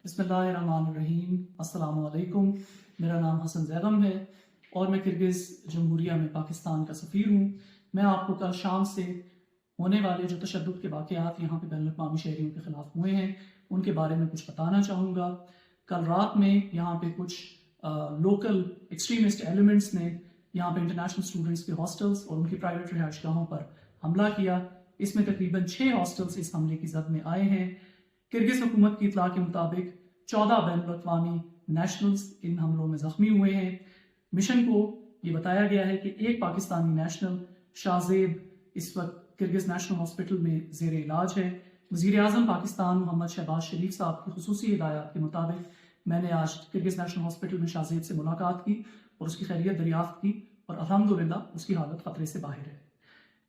بسم اللہ الرحمن الرحیم، السلام علیکم۔ میرا نام حسن زیغم ہے اور میں کرگز جمہوریہ میں پاکستان کا سفیر ہوں۔ میں آپ کو کل شام سے ہونے والے جو تشدد کے واقعات یہاں پہ بین الاقوامی شہریوں کے خلاف ہوئے ہیں ان کے بارے میں کچھ بتانا چاہوں گا۔ کل رات میں یہاں پہ کچھ لوکل ایکسٹریمسٹ ایلیمنٹس نے یہاں پہ انٹرنیشنل اسٹوڈنٹس کے ہاسٹلس اور ان کی پرائیویٹ رہائش گاہوں پر حملہ کیا۔ اس میں تقریباً 6 ہاسٹلس اس حملے کی زد میں آئے ہیں۔ کرگز حکومت کی اطلاع کے مطابق 14 بین الاقوامی نیشنلز ان حملوں میں زخمی ہوئے ہیں۔ مشن کو یہ بتایا گیا ہے کہ ایک پاکستانی نیشنل شاہ زیب اس وقت کرگز نیشنل ہاسپٹل میں زیر علاج ہے۔ وزیر اعظم پاکستان محمد شہباز شریف صاحب کی خصوصی ہدایات کے مطابق میں نے آج کرگز نیشنل ہاسپٹل میں شاہ زیب سے ملاقات کی اور اس کی خیریت دریافت کی اور الحمدللہ اس کی حالت خطرے سے باہر ہے۔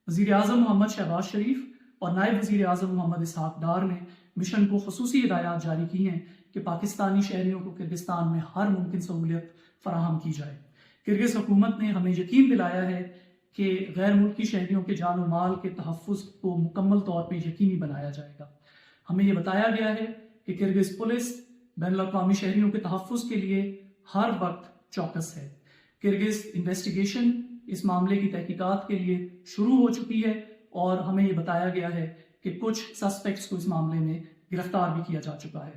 وزیر اعظم محمد شہباز شریف اور نائب وزیر اعظم محمد اسحاق ڈار نے مشن کو خصوصی ہدایات جاری کی ہیں کہ پاکستانی شہریوں کو کرگستان میں ہر ممکن سہولت فراہم کی جائے۔ کرگز حکومت نے ہمیں یقین دلایا ہے کہ غیر ملکی شہریوں کے جان و مال کے تحفظ کو مکمل طور پہ یقینی بنایا جائے گا۔ ہمیں یہ بتایا گیا ہے کہ کرگز پولیس بین الاقوامی شہریوں کے تحفظ کے لیے ہر وقت چوکس ہے۔ کرگز انویسٹیگیشن اس معاملے کی تحقیقات کے لیے شروع ہو چکی ہے اور ہمیں یہ بتایا گیا ہے کہ کچھ سسپیکٹس کو اس معاملے میں گرفتار بھی کیا جا چکا ہے۔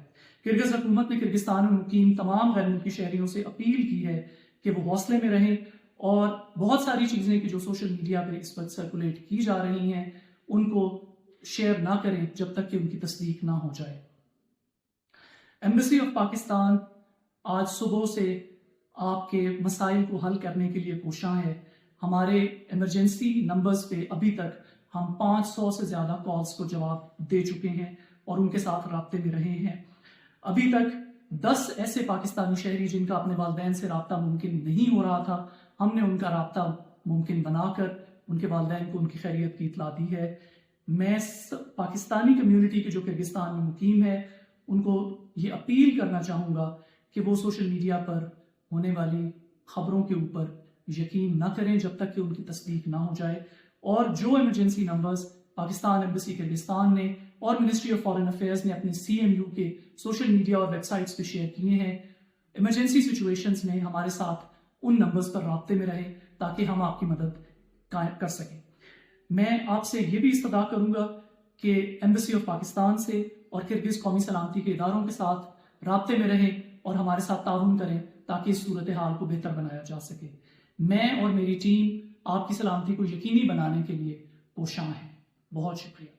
کرگز حکومت نے کرگستان میں مقیم تمام غیر ملکی شہریوں سے اپیل کی ہے کہ وہ حوصلے میں رہیں اور بہت ساری چیزیں کہ جو سوشل میڈیا پہ اس وقت سرکولیٹ کی جا رہی ہیں ان کو شیئر نہ کریں جب تک کہ ان کی تصدیق نہ ہو جائے۔ ایمبیسی آف پاکستان آج صبح سے آپ کے مسائل کو حل کرنے کے لیے کوشاں ہے۔ ہمارے ایمرجنسی نمبرز پہ ابھی تک ہم 500 سے زیادہ کالز کو جواب دے چکے ہیں اور ان کے ساتھ رابطے میں رہے ہیں۔ ابھی تک 10 ایسے پاکستانی شہری جن کا اپنے والدین سے رابطہ ممکن نہیں ہو رہا تھا، ہم نے ان کا رابطہ ممکن بنا کر ان کے والدین کو ان کی خیریت کی اطلاع دی ہے۔ میں پاکستانی کمیونٹی کے جو کرگستان میں مقیم ہے ان کو یہ اپیل کرنا چاہوں گا کہ وہ سوشل میڈیا پر ہونے والی خبروں کے اوپر یقین نہ کریں جب تک کہ ان کی تصدیق نہ ہو جائے، اور جو emergency numbers Pakistan embassy Kyrgyzstan نے اور منسٹری آف فارن افیئرز نے اپنے CMU کے سوشل میڈیا اور ویب سائٹس پہ شیئر کیے ہیں، ایمرجنسی سچویشنز میں ہمارے ساتھ ان نمبرز پر رابطے میں رہیں تاکہ ہم آپ کی مدد کر سکیں۔ میں آپ سے یہ بھی استدعا کروں گا کہ ایمبیسی آف پاکستان سے اور کرگز قومی سلامتی کے اداروں کے ساتھ رابطے میں رہیں اور ہمارے ساتھ تعاون کریں تاکہ اس صورتحال کو بہتر بنایا جا سکے۔ میں اور میری ٹیم آپ کی سلامتی کو یقینی بنانے کے لیے کوشاں ہیں۔ بہت شکریہ۔